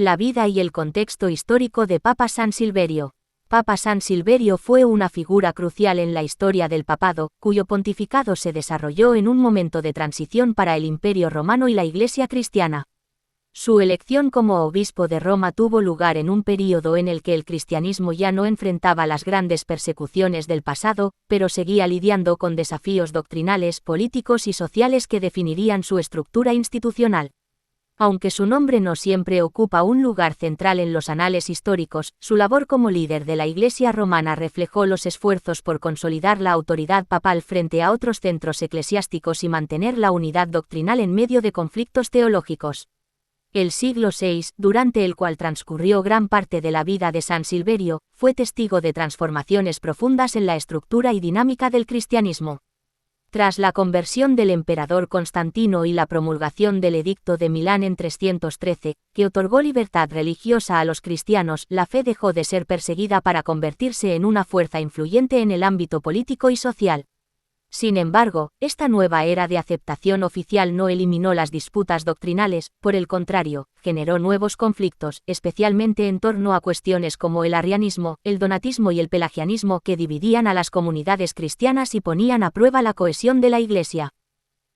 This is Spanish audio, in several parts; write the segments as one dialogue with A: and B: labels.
A: La vida y el contexto histórico de Papa San Silverio. Papa San Silverio fue una figura crucial en la historia del papado, cuyo pontificado se desarrolló en un momento de transición para el Imperio Romano y la Iglesia cristiana. Su elección como obispo de Roma tuvo lugar en un período en el que el cristianismo ya no enfrentaba las grandes persecuciones del pasado, pero seguía lidiando con desafíos doctrinales, políticos y sociales que definirían su estructura institucional. Aunque su nombre no siempre ocupa un lugar central en los anales históricos, su labor como líder de la Iglesia romana reflejó los esfuerzos por consolidar la autoridad papal frente a otros centros eclesiásticos y mantener la unidad doctrinal en medio de conflictos teológicos. El siglo VI, durante el cual transcurrió gran parte de la vida de San Silverio, fue testigo de transformaciones profundas en la estructura y dinámica del cristianismo. Tras la conversión del emperador Constantino y la promulgación del Edicto de Milán en 313, que otorgó libertad religiosa a los cristianos, la fe dejó de ser perseguida para convertirse en una fuerza influyente en el ámbito político y social. Sin embargo, esta nueva era de aceptación oficial no eliminó las disputas doctrinales, por el contrario, generó nuevos conflictos, especialmente en torno a cuestiones como el arrianismo, el donatismo y el pelagianismo que dividían a las comunidades cristianas y ponían a prueba la cohesión de la Iglesia.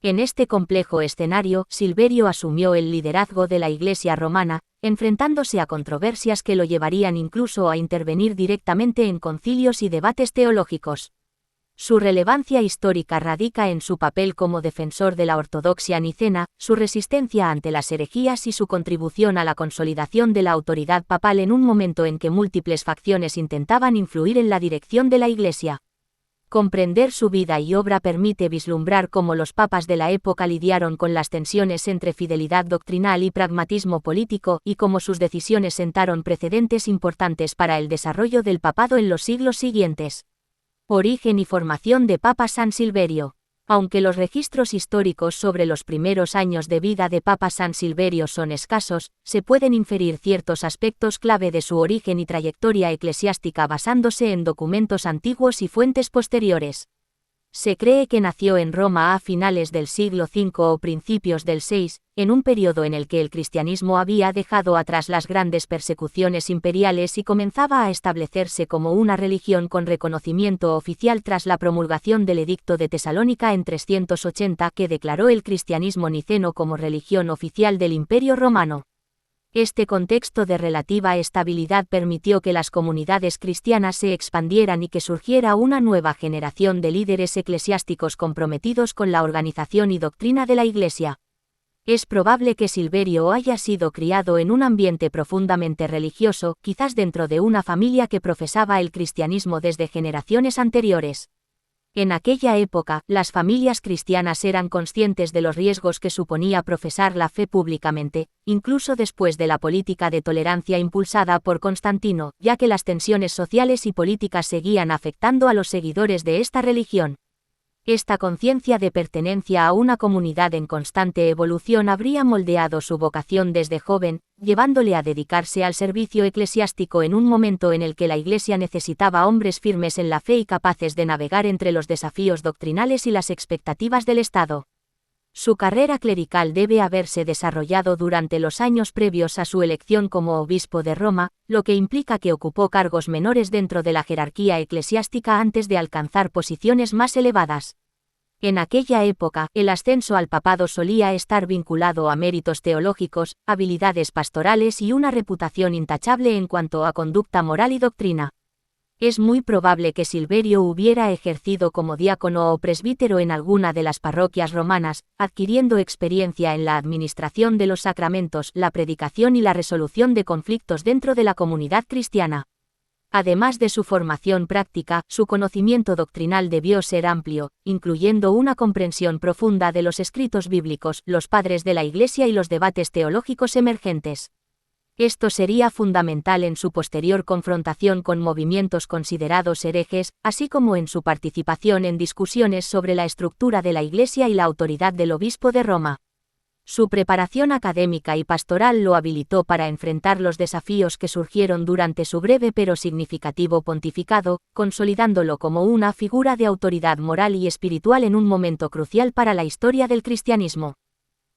A: En este complejo escenario, Silverio asumió el liderazgo de la Iglesia romana, enfrentándose a controversias que lo llevarían incluso a intervenir directamente en concilios y debates teológicos. Su relevancia histórica radica en su papel como defensor de la ortodoxia nicena, su resistencia ante las herejías y su contribución a la consolidación de la autoridad papal en un momento en que múltiples facciones intentaban influir en la dirección de la Iglesia. Comprender su vida y obra permite vislumbrar cómo los papas de la época lidiaron con las tensiones entre fidelidad doctrinal y pragmatismo político, y cómo sus decisiones sentaron precedentes importantes para el desarrollo del papado en los siglos siguientes. Origen y formación de Papa San Silverio. Aunque los registros históricos sobre los primeros años de vida de Papa San Silverio son escasos, se pueden inferir ciertos aspectos clave de su origen y trayectoria eclesiástica basándose en documentos antiguos y fuentes posteriores. Se cree que nació en Roma a finales del siglo V o principios del VI, en un periodo en el que el cristianismo había dejado atrás las grandes persecuciones imperiales y comenzaba a establecerse como una religión con reconocimiento oficial tras la promulgación del Edicto de Tesalónica en 380 que declaró el cristianismo niceno como religión oficial del Imperio Romano. Este contexto de relativa estabilidad permitió que las comunidades cristianas se expandieran y que surgiera una nueva generación de líderes eclesiásticos comprometidos con la organización y doctrina de la Iglesia. Es probable que Silverio haya sido criado en un ambiente profundamente religioso, quizás dentro de una familia que profesaba el cristianismo desde generaciones anteriores. En aquella época, las familias cristianas eran conscientes de los riesgos que suponía profesar la fe públicamente, incluso después de la política de tolerancia impulsada por Constantino, ya que las tensiones sociales y políticas seguían afectando a los seguidores de esta religión. Esta conciencia de pertenencia a una comunidad en constante evolución habría moldeado su vocación desde joven, llevándole a dedicarse al servicio eclesiástico en un momento en el que la Iglesia necesitaba hombres firmes en la fe y capaces de navegar entre los desafíos doctrinales y las expectativas del Estado. Su carrera clerical debe haberse desarrollado durante los años previos a su elección como obispo de Roma, lo que implica que ocupó cargos menores dentro de la jerarquía eclesiástica antes de alcanzar posiciones más elevadas. En aquella época, el ascenso al papado solía estar vinculado a méritos teológicos, habilidades pastorales y una reputación intachable en cuanto a conducta moral y doctrina. Es muy probable que Silverio hubiera ejercido como diácono o presbítero en alguna de las parroquias romanas, adquiriendo experiencia en la administración de los sacramentos, la predicación y la resolución de conflictos dentro de la comunidad cristiana. Además de su formación práctica, su conocimiento doctrinal debió ser amplio, incluyendo una comprensión profunda de los escritos bíblicos, los padres de la Iglesia y los debates teológicos emergentes. Esto sería fundamental en su posterior confrontación con movimientos considerados herejes, así como en su participación en discusiones sobre la estructura de la Iglesia y la autoridad del obispo de Roma. Su preparación académica y pastoral lo habilitó para enfrentar los desafíos que surgieron durante su breve pero significativo pontificado, consolidándolo como una figura de autoridad moral y espiritual en un momento crucial para la historia del cristianismo.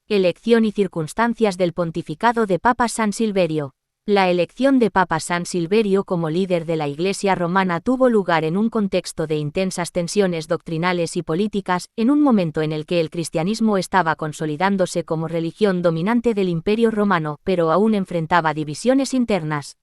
A: Elección y circunstancias del pontificado de Papa San Silverio. La elección de Papa San Silverio como líder de la Iglesia romana tuvo lugar en un contexto de intensas tensiones doctrinales y políticas, en un momento en el que el cristianismo estaba consolidándose como religión dominante del Imperio romano, pero aún enfrentaba divisiones internas.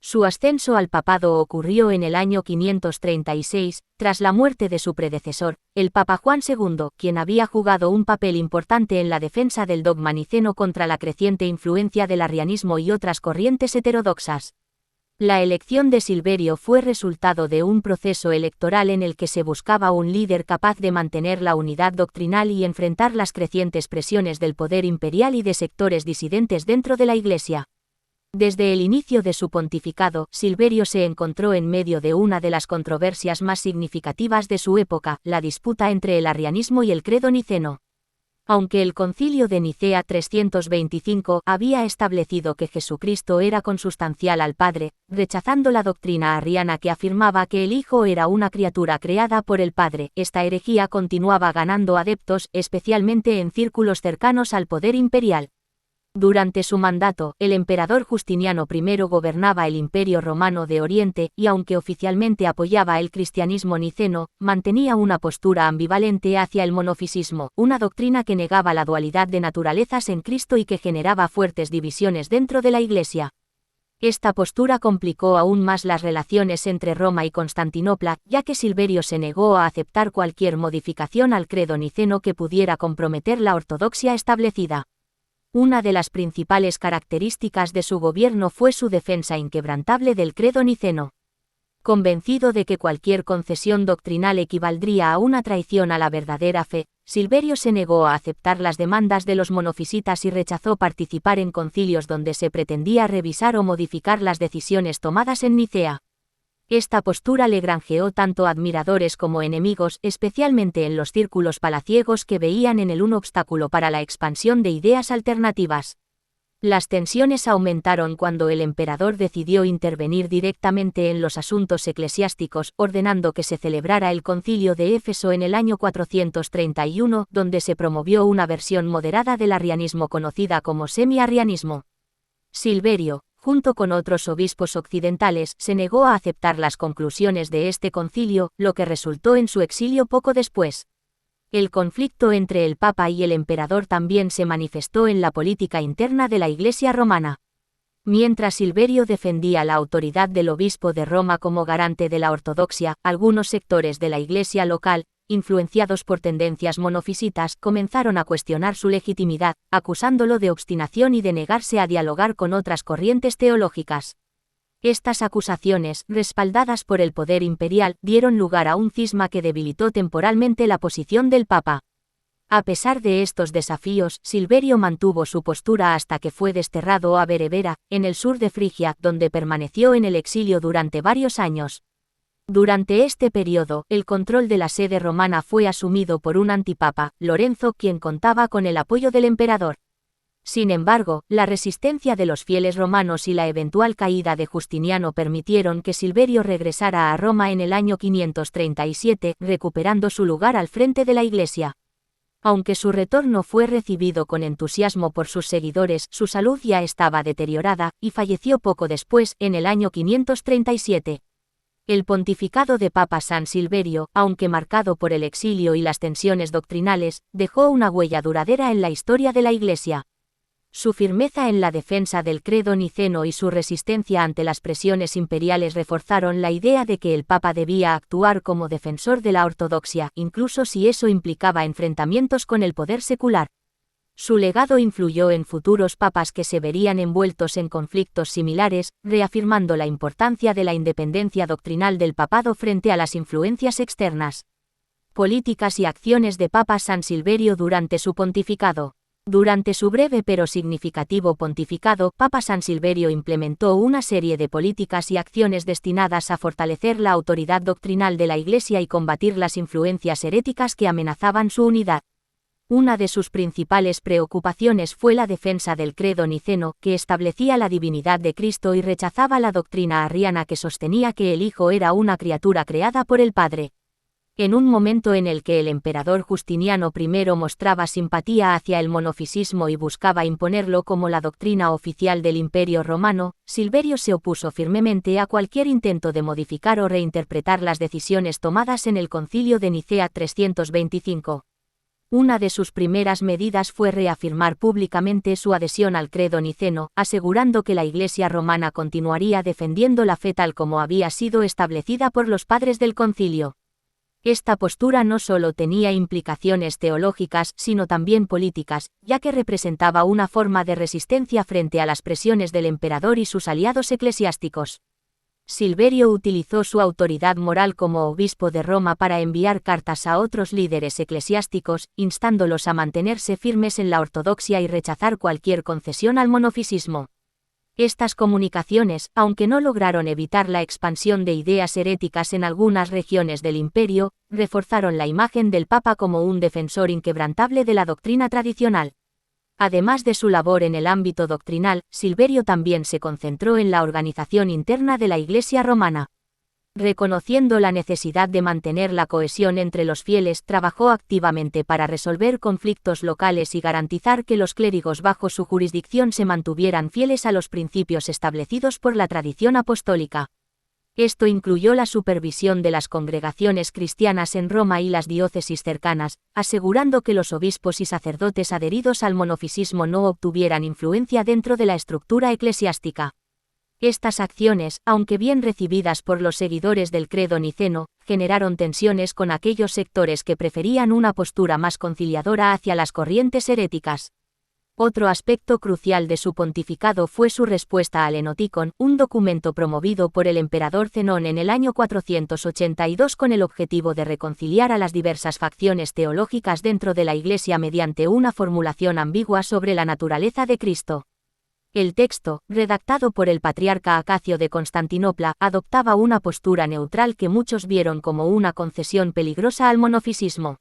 A: Su ascenso al papado ocurrió en el año 536, tras la muerte de su predecesor, el Papa Juan II, quien había jugado un papel importante en la defensa del dogma niceno contra la creciente influencia del arrianismo y otras corrientes heterodoxas. La elección de Silverio fue resultado de un proceso electoral en el que se buscaba un líder capaz de mantener la unidad doctrinal y enfrentar las crecientes presiones del poder imperial y de sectores disidentes dentro de la Iglesia. Desde el inicio de su pontificado, Silverio se encontró en medio de una de las controversias más significativas de su época, la disputa entre el arrianismo y el credo niceno. Aunque el Concilio de Nicea 325 había establecido que Jesucristo era consustancial al Padre, rechazando la doctrina arriana que afirmaba que el Hijo era una criatura creada por el Padre, esta herejía continuaba ganando adeptos, especialmente en círculos cercanos al poder imperial. Durante su mandato, el emperador Justiniano I gobernaba el Imperio Romano de Oriente y aunque oficialmente apoyaba el cristianismo niceno, mantenía una postura ambivalente hacia el monofisismo, una doctrina que negaba la dualidad de naturalezas en Cristo y que generaba fuertes divisiones dentro de la Iglesia. Esta postura complicó aún más las relaciones entre Roma y Constantinopla, ya que Silverio se negó a aceptar cualquier modificación al credo niceno que pudiera comprometer la ortodoxia establecida. Una de las principales características de su gobierno fue su defensa inquebrantable del credo niceno. Convencido de que cualquier concesión doctrinal equivaldría a una traición a la verdadera fe, Silverio se negó a aceptar las demandas de los monofisitas y rechazó participar en concilios donde se pretendía revisar o modificar las decisiones tomadas en Nicea. Esta postura le granjeó tanto admiradores como enemigos, especialmente en los círculos palaciegos que veían en él un obstáculo para la expansión de ideas alternativas. Las tensiones aumentaron cuando el emperador decidió intervenir directamente en los asuntos eclesiásticos, ordenando que se celebrara el concilio de Éfeso en el año 431, donde se promovió una versión moderada del arrianismo conocida como semi-arrianismo. Silverio, junto con otros obispos occidentales, se negó a aceptar las conclusiones de este concilio, lo que resultó en su exilio poco después. El conflicto entre el Papa y el emperador también se manifestó en la política interna de la Iglesia romana. Mientras Silverio defendía la autoridad del obispo de Roma como garante de la ortodoxia, algunos sectores de la Iglesia local, influenciados por tendencias monofisitas, comenzaron a cuestionar su legitimidad, acusándolo de obstinación y de negarse a dialogar con otras corrientes teológicas. Estas acusaciones, respaldadas por el poder imperial, dieron lugar a un cisma que debilitó temporalmente la posición del Papa. A pesar de estos desafíos, Silverio mantuvo su postura hasta que fue desterrado a Berebera, en el sur de Frigia, donde permaneció en el exilio durante varios años. Durante este periodo, el control de la sede romana fue asumido por un antipapa, Lorenzo, quien contaba con el apoyo del emperador. Sin embargo, la resistencia de los fieles romanos y la eventual caída de Justiniano permitieron que Silverio regresara a Roma en el año 537, recuperando su lugar al frente de la Iglesia. Aunque su retorno fue recibido con entusiasmo por sus seguidores, su salud ya estaba deteriorada, y falleció poco después, en el año 537. El pontificado de Papa San Silverio, aunque marcado por el exilio y las tensiones doctrinales, dejó una huella duradera en la historia de la Iglesia. Su firmeza en la defensa del credo niceno y su resistencia ante las presiones imperiales reforzaron la idea de que el Papa debía actuar como defensor de la ortodoxia, incluso si eso implicaba enfrentamientos con el poder secular. Su legado influyó en futuros papas que se verían envueltos en conflictos similares, reafirmando la importancia de la independencia doctrinal del papado frente a las influencias externas. Políticas y acciones de Papa San Silverio durante su pontificado. Durante su breve pero significativo pontificado, Papa San Silverio implementó una serie de políticas y acciones destinadas a fortalecer la autoridad doctrinal de la Iglesia y combatir las influencias heréticas que amenazaban su unidad. Una de sus principales preocupaciones fue la defensa del credo niceno, que establecía la divinidad de Cristo y rechazaba la doctrina arriana que sostenía que el Hijo era una criatura creada por el Padre. En un momento en el que el emperador Justiniano I mostraba simpatía hacia el monofisismo y buscaba imponerlo como la doctrina oficial del Imperio Romano, Silverio se opuso firmemente a cualquier intento de modificar o reinterpretar las decisiones tomadas en el Concilio de Nicea 325. Una de sus primeras medidas fue reafirmar públicamente su adhesión al credo niceno, asegurando que la Iglesia romana continuaría defendiendo la fe tal como había sido establecida por los padres del concilio. Esta postura no solo tenía implicaciones teológicas, sino también políticas, ya que representaba una forma de resistencia frente a las presiones del emperador y sus aliados eclesiásticos. Silverio utilizó su autoridad moral como obispo de Roma para enviar cartas a otros líderes eclesiásticos, instándolos a mantenerse firmes en la ortodoxia y rechazar cualquier concesión al monofisismo. Estas comunicaciones, aunque no lograron evitar la expansión de ideas heréticas en algunas regiones del imperio, reforzaron la imagen del Papa como un defensor inquebrantable de la doctrina tradicional. Además de su labor en el ámbito doctrinal, Silverio también se concentró en la organización interna de la Iglesia romana. Reconociendo la necesidad de mantener la cohesión entre los fieles, trabajó activamente para resolver conflictos locales y garantizar que los clérigos bajo su jurisdicción se mantuvieran fieles a los principios establecidos por la tradición apostólica. Esto incluyó la supervisión de las congregaciones cristianas en Roma y las diócesis cercanas, asegurando que los obispos y sacerdotes adheridos al monofisismo no obtuvieran influencia dentro de la estructura eclesiástica. Estas acciones, aunque bien recibidas por los seguidores del credo niceno, generaron tensiones con aquellos sectores que preferían una postura más conciliadora hacia las corrientes heréticas. Otro aspecto crucial de su pontificado fue su respuesta al Enoticon, un documento promovido por el emperador Zenón en el año 482 con el objetivo de reconciliar a las diversas facciones teológicas dentro de la Iglesia mediante una formulación ambigua sobre la naturaleza de Cristo. El texto, redactado por el patriarca Acacio de Constantinopla, adoptaba una postura neutral que muchos vieron como una concesión peligrosa al monofisismo.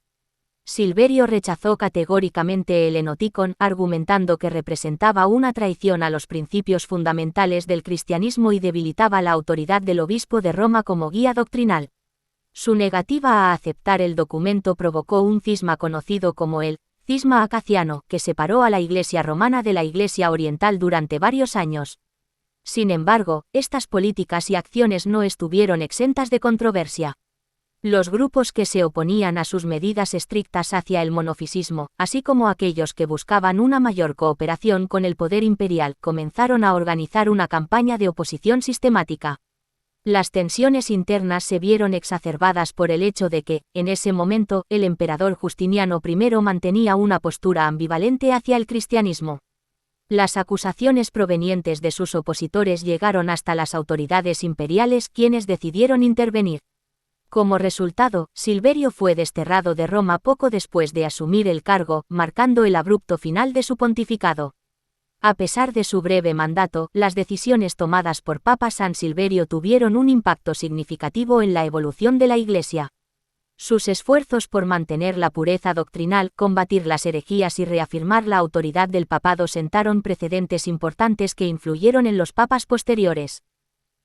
A: Silverio rechazó categóricamente el Enoticon, argumentando que representaba una traición a los principios fundamentales del cristianismo y debilitaba la autoridad del obispo de Roma como guía doctrinal. Su negativa a aceptar el documento provocó un cisma conocido como el cisma acaciano, que separó a la Iglesia romana de la Iglesia oriental durante varios años. Sin embargo, estas políticas y acciones no estuvieron exentas de controversia. Los grupos que se oponían a sus medidas estrictas hacia el monofisismo, así como aquellos que buscaban una mayor cooperación con el poder imperial, comenzaron a organizar una campaña de oposición sistemática. Las tensiones internas se vieron exacerbadas por el hecho de que, en ese momento, el emperador Justiniano I mantenía una postura ambivalente hacia el cristianismo. Las acusaciones provenientes de sus opositores llegaron hasta las autoridades imperiales, quienes decidieron intervenir. Como resultado, Silverio fue desterrado de Roma poco después de asumir el cargo, marcando el abrupto final de su pontificado. A pesar de su breve mandato, las decisiones tomadas por Papa San Silverio tuvieron un impacto significativo en la evolución de la Iglesia. Sus esfuerzos por mantener la pureza doctrinal, combatir las herejías y reafirmar la autoridad del papado sentaron precedentes importantes que influyeron en los papas posteriores.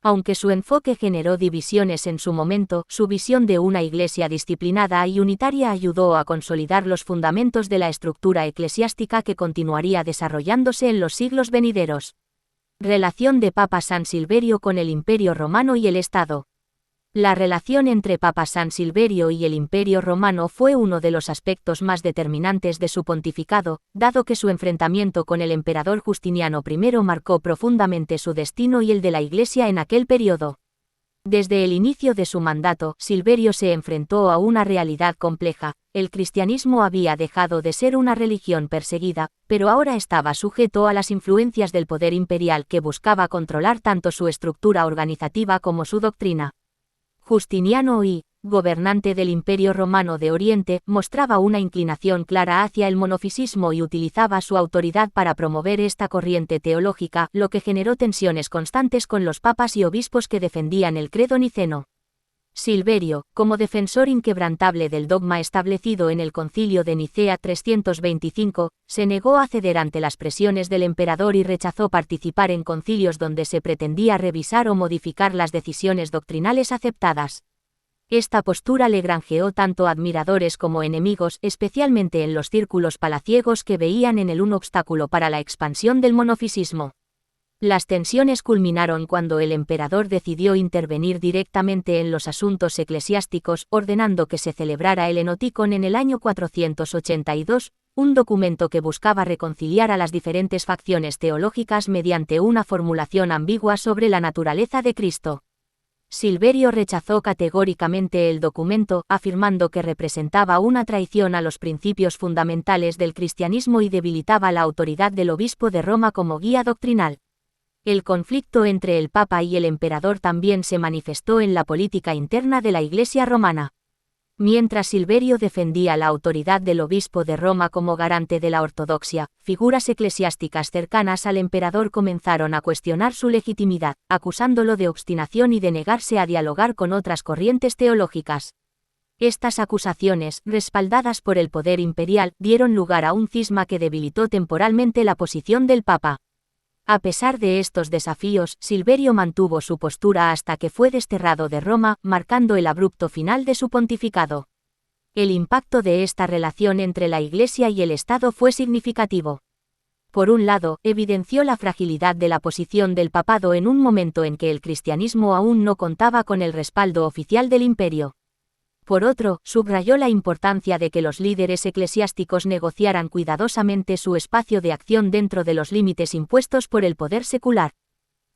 A: Aunque su enfoque generó divisiones en su momento, su visión de una Iglesia disciplinada y unitaria ayudó a consolidar los fundamentos de la estructura eclesiástica que continuaría desarrollándose en los siglos venideros. Relación de Papa San Silverio con el Imperio Romano y el Estado. La relación entre Papa San Silverio y el Imperio Romano fue uno de los aspectos más determinantes de su pontificado, dado que su enfrentamiento con el emperador Justiniano I marcó profundamente su destino y el de la Iglesia en aquel periodo. Desde el inicio de su mandato, Silverio se enfrentó a una realidad compleja. El cristianismo había dejado de ser una religión perseguida, pero ahora estaba sujeto a las influencias del poder imperial que buscaba controlar tanto su estructura organizativa como su doctrina. Justiniano I, gobernante del Imperio Romano de Oriente, mostraba una inclinación clara hacia el monofisismo y utilizaba su autoridad para promover esta corriente teológica, lo que generó tensiones constantes con los papas y obispos que defendían el credo niceno. Silverio, como defensor inquebrantable del dogma establecido en el Concilio de Nicea 325, se negó a ceder ante las presiones del emperador y rechazó participar en concilios donde se pretendía revisar o modificar las decisiones doctrinales aceptadas. Esta postura le granjeó tanto admiradores como enemigos, especialmente en los círculos palaciegos que veían en él un obstáculo para la expansión del monofisismo. Las tensiones culminaron cuando el emperador decidió intervenir directamente en los asuntos eclesiásticos, ordenando que se celebrara el Enoticon en el año 482, un documento que buscaba reconciliar a las diferentes facciones teológicas mediante una formulación ambigua sobre la naturaleza de Cristo. Silverio rechazó categóricamente el documento, afirmando que representaba una traición a los principios fundamentales del cristianismo y debilitaba la autoridad del obispo de Roma como guía doctrinal. El conflicto entre el Papa y el emperador también se manifestó en la política interna de la Iglesia romana. Mientras Silverio defendía la autoridad del obispo de Roma como garante de la ortodoxia, figuras eclesiásticas cercanas al emperador comenzaron a cuestionar su legitimidad, acusándolo de obstinación y de negarse a dialogar con otras corrientes teológicas. Estas acusaciones, respaldadas por el poder imperial, dieron lugar a un cisma que debilitó temporalmente la posición del Papa. A pesar de estos desafíos, Silverio mantuvo su postura hasta que fue desterrado de Roma, marcando el abrupto final de su pontificado. El impacto de esta relación entre la Iglesia y el Estado fue significativo. Por un lado, evidenció la fragilidad de la posición del papado en un momento en que el cristianismo aún no contaba con el respaldo oficial del imperio. Por otro, subrayó la importancia de que los líderes eclesiásticos negociaran cuidadosamente su espacio de acción dentro de los límites impuestos por el poder secular.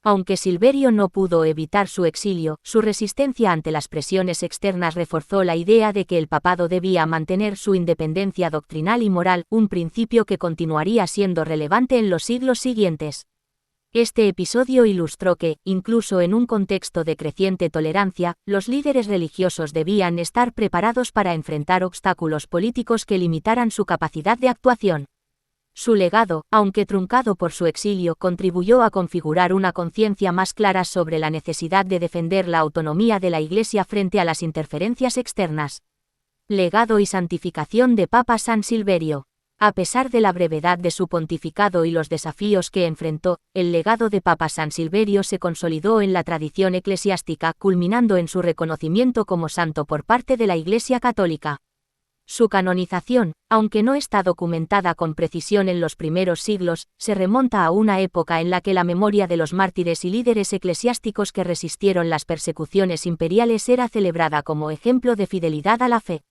A: Aunque Silverio no pudo evitar su exilio, su resistencia ante las presiones externas reforzó la idea de que el papado debía mantener su independencia doctrinal y moral, un principio que continuaría siendo relevante en los siglos siguientes. Este episodio ilustró que, incluso en un contexto de creciente tolerancia, los líderes religiosos debían estar preparados para enfrentar obstáculos políticos que limitaran su capacidad de actuación. Su legado, aunque truncado por su exilio, contribuyó a configurar una conciencia más clara sobre la necesidad de defender la autonomía de la Iglesia frente a las interferencias externas. Legado y santificación de Papa San Silverio. A pesar de la brevedad de su pontificado y los desafíos que enfrentó, el legado de Papa San Silverio se consolidó en la tradición eclesiástica, culminando en su reconocimiento como santo por parte de la Iglesia Católica. Su canonización, aunque no está documentada con precisión en los primeros siglos, se remonta a una época en la que la memoria de los mártires y líderes eclesiásticos que resistieron las persecuciones imperiales era celebrada como ejemplo de fidelidad a la fe.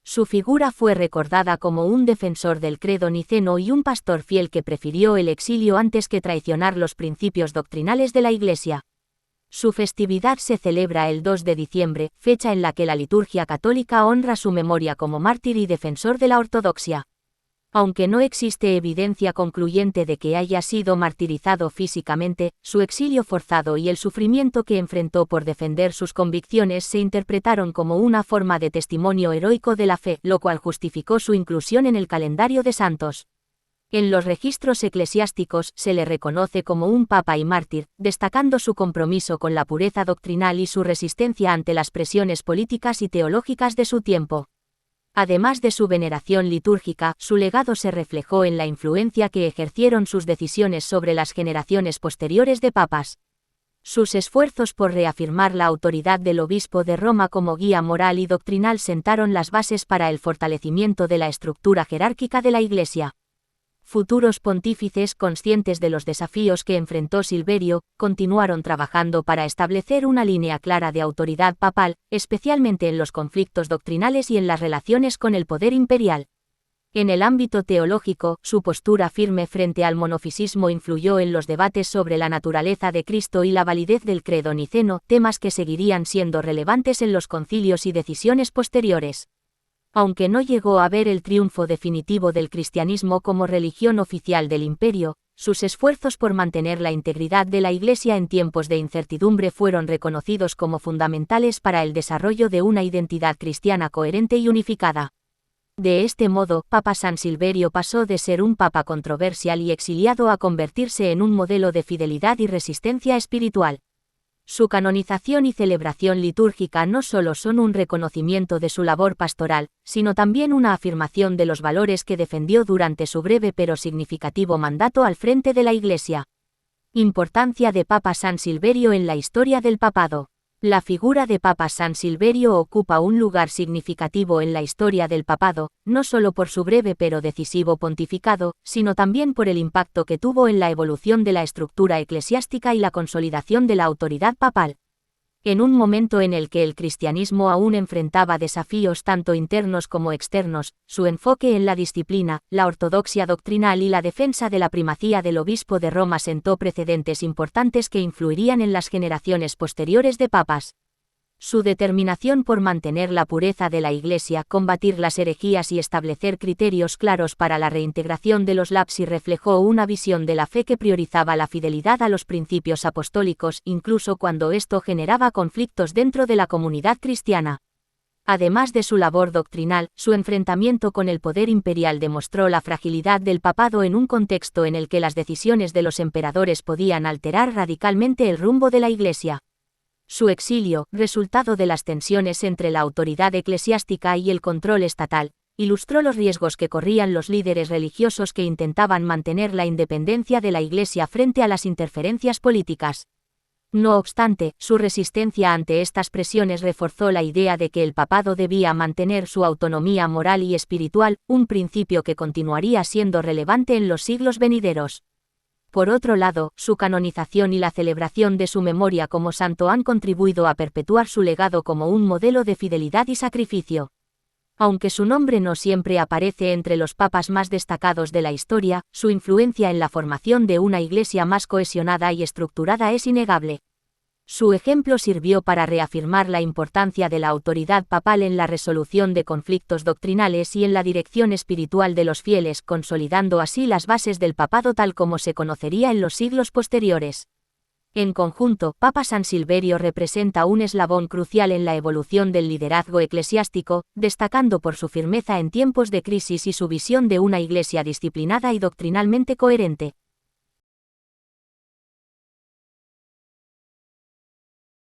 A: Su figura fue recordada como un defensor del credo niceno y un pastor fiel que prefirió el exilio antes que traicionar los principios doctrinales de la Iglesia. Su festividad se celebra el 2 de diciembre, fecha en la que la liturgia católica honra su memoria como mártir y defensor de la ortodoxia. Aunque no existe evidencia concluyente de que haya sido martirizado físicamente, su exilio forzado y el sufrimiento que enfrentó por defender sus convicciones se interpretaron como una forma de testimonio heroico de la fe, lo cual justificó su inclusión en el calendario de santos. En los registros eclesiásticos se le reconoce como un papa y mártir, destacando su compromiso con la pureza doctrinal y su resistencia ante las presiones políticas y teológicas de su tiempo. Además de su veneración litúrgica, su legado se reflejó en la influencia que ejercieron sus decisiones sobre las generaciones posteriores de papas. Sus esfuerzos por reafirmar la autoridad del obispo de Roma como guía moral y doctrinal sentaron las bases para el fortalecimiento de la estructura jerárquica de la Iglesia. Futuros pontífices, conscientes de los desafíos que enfrentó Silverio, continuaron trabajando para establecer una línea clara de autoridad papal, especialmente en los conflictos doctrinales y en las relaciones con el poder imperial. En el ámbito teológico, su postura firme frente al monofisismo influyó en los debates sobre la naturaleza de Cristo y la validez del credo niceno, temas que seguirían siendo relevantes en los concilios y decisiones posteriores. Aunque no llegó a ver el triunfo definitivo del cristianismo como religión oficial del imperio, sus esfuerzos por mantener la integridad de la Iglesia en tiempos de incertidumbre fueron reconocidos como fundamentales para el desarrollo de una identidad cristiana coherente y unificada. De este modo, Papa San Silverio pasó de ser un papa controversial y exiliado a convertirse en un modelo de fidelidad y resistencia espiritual. Su canonización y celebración litúrgica no solo son un reconocimiento de su labor pastoral, sino también una afirmación de los valores que defendió durante su breve pero significativo mandato al frente de la Iglesia. Importancia de Papa San Silverio en la historia del papado. La figura de Papa San Silverio ocupa un lugar significativo en la historia del papado, no solo por su breve pero decisivo pontificado, sino también por el impacto que tuvo en la evolución de la estructura eclesiástica y la consolidación de la autoridad papal. En un momento en el que el cristianismo aún enfrentaba desafíos tanto internos como externos, su enfoque en la disciplina, la ortodoxia doctrinal y la defensa de la primacía del obispo de Roma sentó precedentes importantes que influirían en las generaciones posteriores de papas. Su determinación por mantener la pureza de la Iglesia, combatir las herejías y establecer criterios claros para la reintegración de los lapsi reflejó una visión de la fe que priorizaba la fidelidad a los principios apostólicos, incluso cuando esto generaba conflictos dentro de la comunidad cristiana. Además de su labor doctrinal, su enfrentamiento con el poder imperial demostró la fragilidad del papado en un contexto en el que las decisiones de los emperadores podían alterar radicalmente el rumbo de la Iglesia. Su exilio, resultado de las tensiones entre la autoridad eclesiástica y el control estatal, ilustró los riesgos que corrían los líderes religiosos que intentaban mantener la independencia de la Iglesia frente a las interferencias políticas. No obstante, su resistencia ante estas presiones reforzó la idea de que el papado debía mantener su autonomía moral y espiritual, un principio que continuaría siendo relevante en los siglos venideros. Por otro lado, su canonización y la celebración de su memoria como santo han contribuido a perpetuar su legado como un modelo de fidelidad y sacrificio. Aunque su nombre no siempre aparece entre los papas más destacados de la historia, su influencia en la formación de una iglesia más cohesionada y estructurada es innegable. Su ejemplo sirvió para reafirmar la importancia de la autoridad papal en la resolución de conflictos doctrinales y en la dirección espiritual de los fieles, consolidando así las bases del papado tal como se conocería en los siglos posteriores. En conjunto, Papa San Silverio representa un eslabón crucial en la evolución del liderazgo eclesiástico, destacando por su firmeza en tiempos de crisis y su visión de una iglesia disciplinada y doctrinalmente coherente.